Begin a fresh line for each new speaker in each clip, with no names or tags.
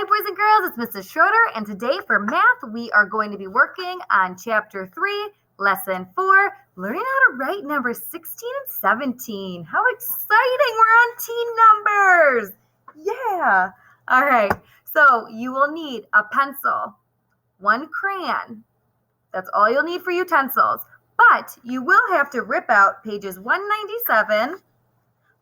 Hi, boys and girls, it's Mrs. Schroeder, and today for math, we are going to be working on Chapter 3, Lesson 4, learning how to write numbers 16 and 17. How exciting! We're on teen numbers! Yeah! All right, so you will need a pencil, one crayon. That's all you'll need for utensils. But you will have to rip out pages 197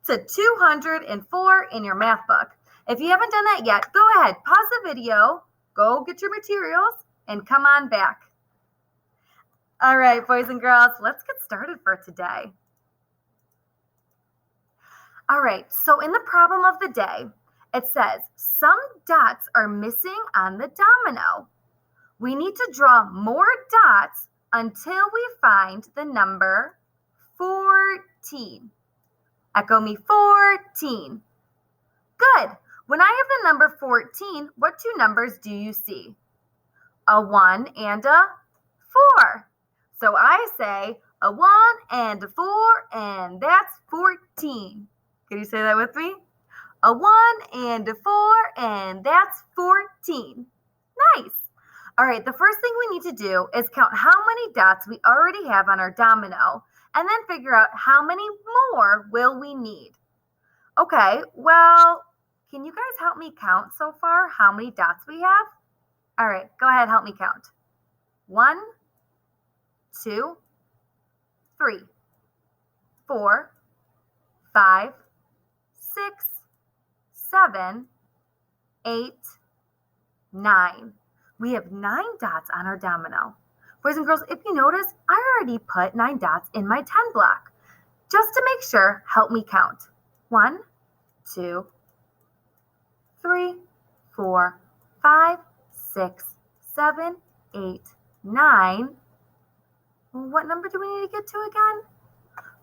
to 204 in your math book. If you haven't done that yet, go ahead, pause the video, go get your materials, and come on back. All right, boys and girls, let's get started for today. All right, so in the problem of the day, it says some dots are missing on the domino. We need to draw more dots until we find the number 14. Echo me, 14. Good. When I have the number 14, what two numbers do you see? A 1 and a 4. So I say a 1 and a 4, and that's 14. Can you say that with me? A 1 and a 4, and that's 14. Nice. All right, the first thing we need to do is count how many dots we already have on our domino, and then figure out how many more will we need. Okay, well, can you guys help me count so far how many dots we have? All right, go ahead, help me count. 1, 2, 3, 4, 5, 6, 7, 8, 9. We have 9 dots on our domino. Boys and girls, if you notice, I already put 9 dots in my 10 block. Just to make sure, help me count. 1, 2, 3, 4, 5, 6, 7, 8, 9. What number do we need to get to again?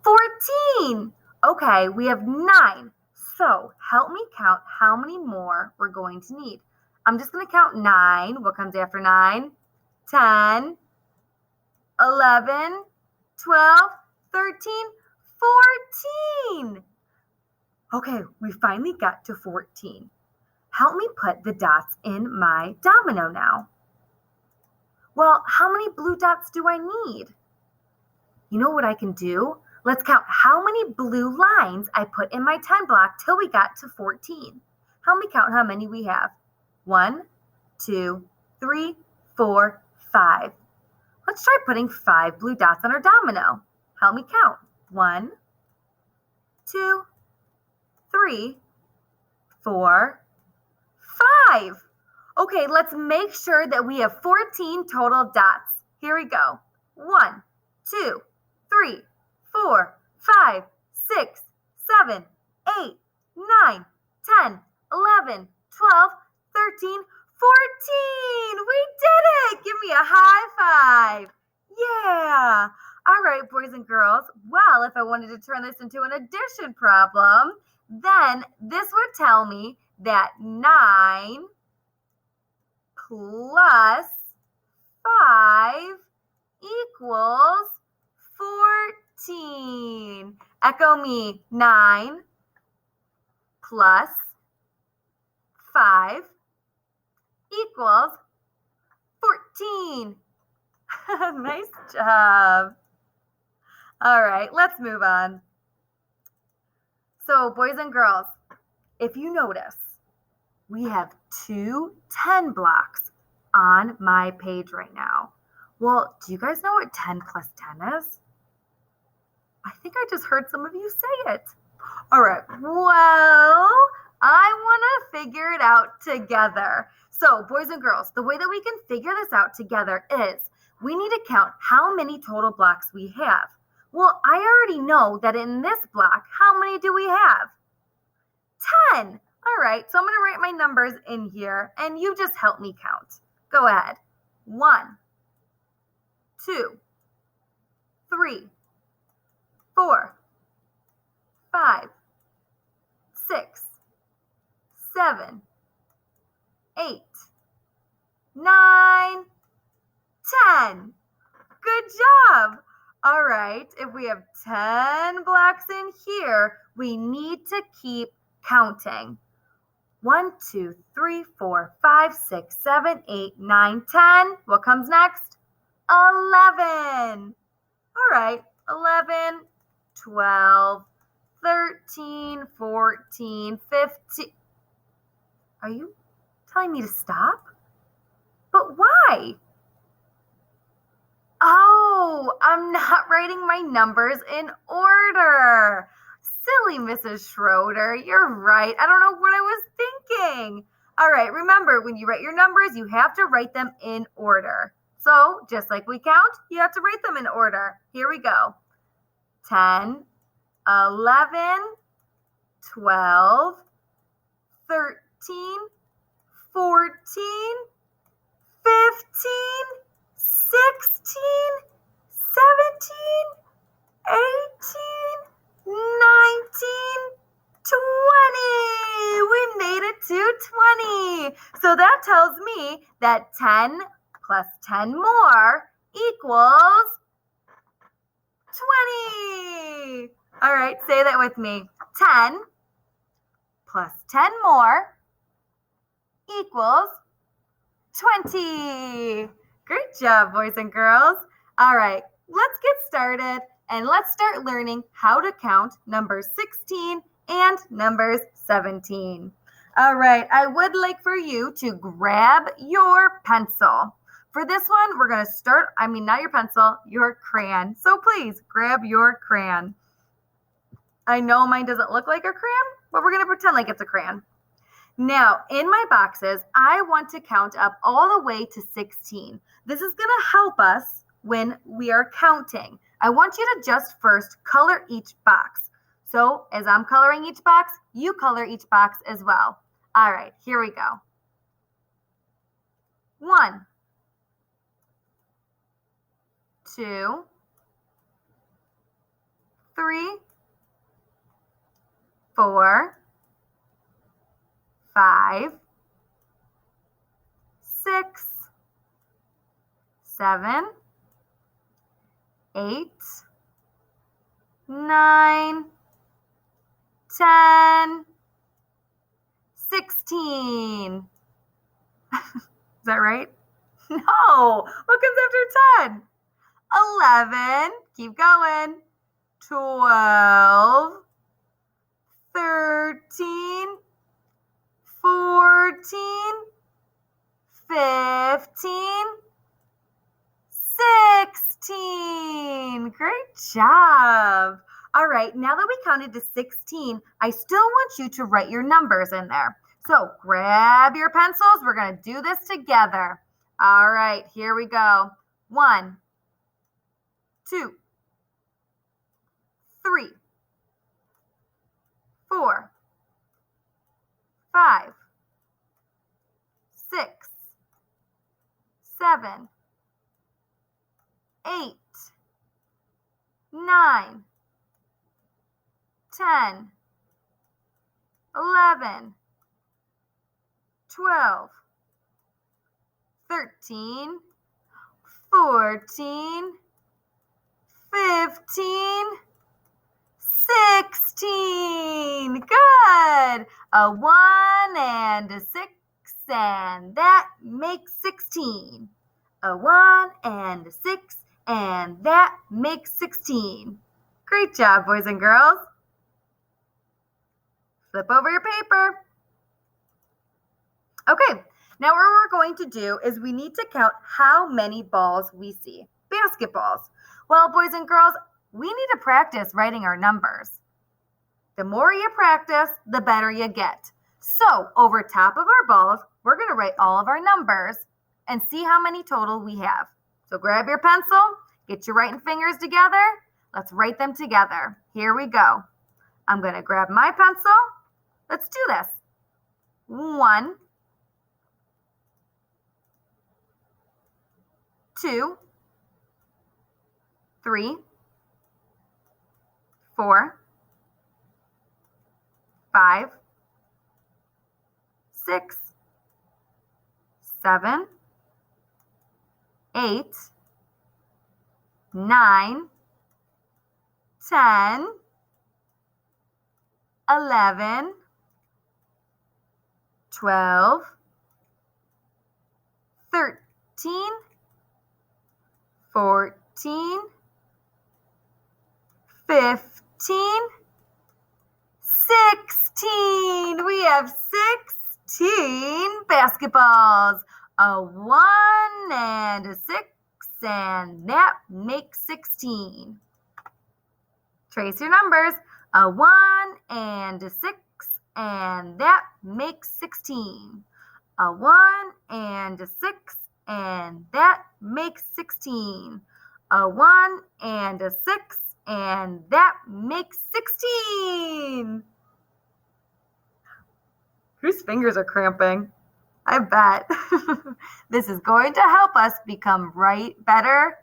14. Okay, we have 9. So help me count how many more we're going to need. I'm just going to count 9. What comes after 9? 10, 11, 12, 13, 14. Okay, we finally got to 14. Help me put the dots in my domino now. Well, how many blue dots do I need? You know what I can do? Let's count how many blue lines I put in my 10 block till we got to 14. Help me count how many we have. 1, 2, 3, 4, 5. Let's try putting 5 blue dots on our domino. Help me count. 1, 2, 3, 4, 5. Okay, let's make sure that we have 14 total dots. Here we go. 1, 2, 3, 4, 5, 6, 7, 8, 9, 10, 11, 12, 13, 14. We did it. Give me a high five. Yeah. All right, boys and girls. Well, if I wanted to turn this into an addition problem, then this would tell me that 9 plus 5 equals 14. Echo me. 9 plus 5 equals 14. Nice job. All right, let's move on. So, boys and girls, if you notice, we have 2 10 blocks on my page right now. Well, do you guys know what 10 plus 10 is? I think I just heard some of you say it. All right, well, I want to figure it out together. So, boys and girls, the way that we can figure this out together is we need to count how many total blocks we have. Well, I already know that in this block, how many do we have? 10. All right, so I'm going to write my numbers in here, and you just help me count. Go ahead. 1, 2, 3, 4, 5, 6, 7, 8, 9, 10. Good job. All right, if we have 10 blocks in here, we need to keep counting. 1, 2, 3, 4, 5, 5, 6, 7, 8, 9, 10. What comes next? 11. All right, 11, 12, 13, 14, 15. Are you telling me to stop? But why? Oh, I'm not writing my numbers in order. Silly Mrs. Schroeder, you're right. I don't know what I was thinking. All right, remember, when you write your numbers, you have to write them in order. So, just like we count, you have to write them in order. Here we go. 10, 11, 12, 13, 14, 15, 16, 17, 18, 19, 20. We made it to 20. So that tells me that 10 plus 10 more equals 20. All right, say that with me. 10 plus 10 more equals 20. Great job, boys and girls. All right, let's get started and let's start learning how to count numbers 16 and numbers 17. All right, I would like for you to grab your pencil. For this one, we're going to start, not your pencil, your crayon. So please grab your crayon. I know mine doesn't look like a crayon, but we're going to pretend like it's a crayon. Now, in my boxes, I want to count up all the way to 16. This is going to help us when we are counting. I want you to just first color each box. So, as I'm coloring each box, you color each box as well. All right, here we go. 1, 2, 3, 4, 5, 6, 7, 8, 9, 10, 16. Is that right? No. What comes after 10? 11. Keep going. 12, 13, 14, 15, 16. Great job. All right, now that we counted to 16, I still want you to write your numbers in there. So grab your pencils. We're going to do this together. All right, here we go. 1, 2, 3, 4, 5, 6, 7, 8, 9, 10, 11, 12, 13, 14, 15, 16. Good. A 1 and a 6, and that makes 16. A 1 and a 6, and that makes 16. Great job, boys and girls. Flip over your paper. Okay, now what we're going to do is we need to count how many balls we see. Basketballs. Well, boys and girls, we need to practice writing our numbers. The more you practice, the better you get. So, over top of our balls, we're going to write all of our numbers and see how many total we have. So, grab your pencil, get your writing fingers together. Let's write them together. Here we go. I'm going to grab my pencil. Let's do this. 1, 2, 3, 4, 5, 6, 7, 8, 9, 10, 11, 12, 13, 14, 15, 16. We have 16 basketballs. A 1 and a 6, and that makes 16. Trace your numbers. A 1 and a 6, and that makes 16. A 1 and a 6, and that makes 16. A 1 and a 6, and that makes 16. Whose fingers are cramping? I bet. This is going to help us become better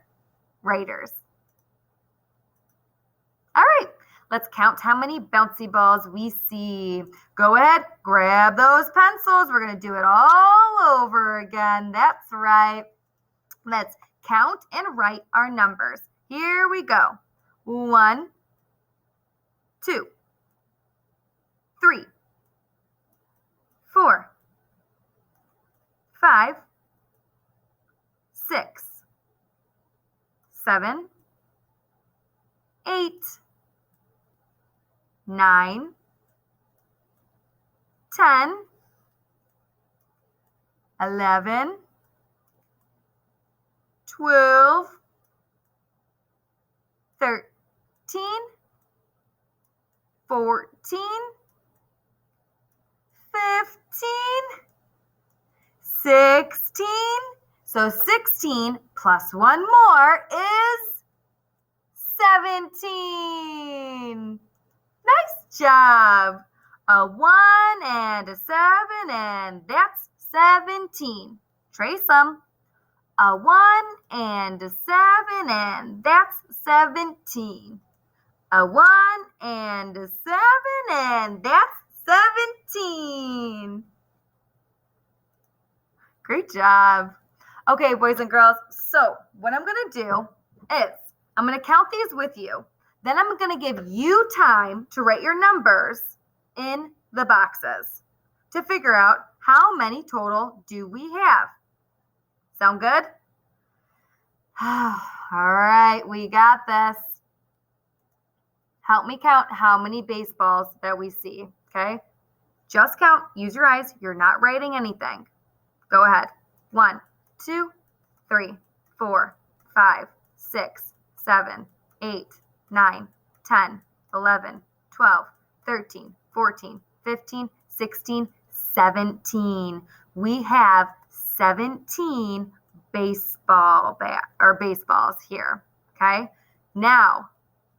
writers. All right, let's count how many bouncy balls we see. Go ahead, grab those pencils. We're going to do it all over again. That's right. Let's count and write our numbers. Here we go. 1, 2, 3, 4, 5, 6, 7, 8, 9, 10, 11, 12, 13, 14, 15, 16. So 16 plus one more is 17. Nice job. A 1 and a 7, and that's 17. Trace them. A 1 and a 7, and that's 17. A 1 and a 7, and that's 17. Great job. Okay, boys and girls, so what I'm going to do is I'm going to count these with you. Then I'm going to give you time to write your numbers in the boxes to figure out how many total do we have. Sound good? All right, we got this. Help me count how many baseballs that we see, okay? Just count. Use your eyes. You're not writing anything. Go ahead. 1, 2, 3, 4, 5, 6, 7, 8, 9, 10, 11, 12, 13, 14, 15, 16, 17. We have 17 baseballs here, okay? Now,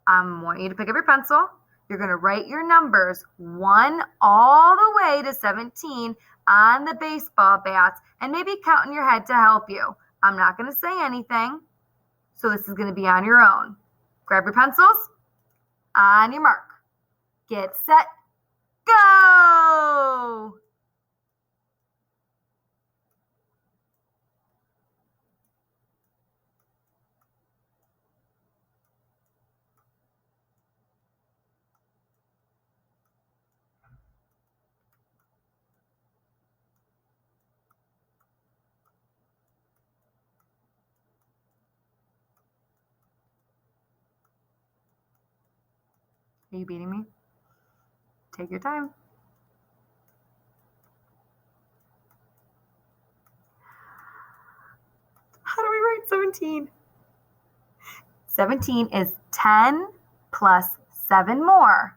I want you to pick up your pencil. You're going to write your numbers 1 all the way to 17 on the baseball bats, and maybe count in your head to help you. I'm not going to say anything, so this is going to be on your own. Grab your pencils. On your mark. Get set. Go! Are you beating me? Take your time. How do we write 17? 17 is 10 plus 7 more.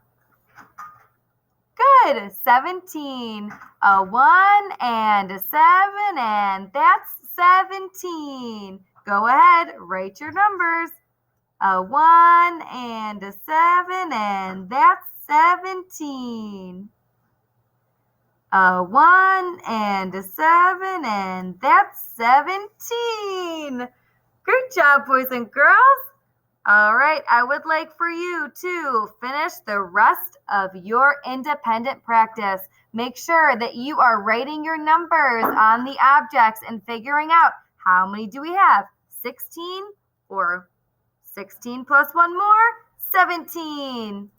Good. 17. A 1 and a 7, and that's 17. Go ahead, write your numbers. A 1 and a 7, and that's 17. A 1 and a 7, and that's 17. Great job, boys and girls. All right, I would like for you to finish the rest of your independent practice. Make sure that you are writing your numbers on the objects and figuring out how many do we have? 16 or 16 plus one more? 17.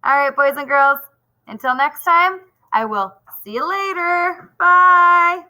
All right, boys and girls, until next time, I will see you later. Bye.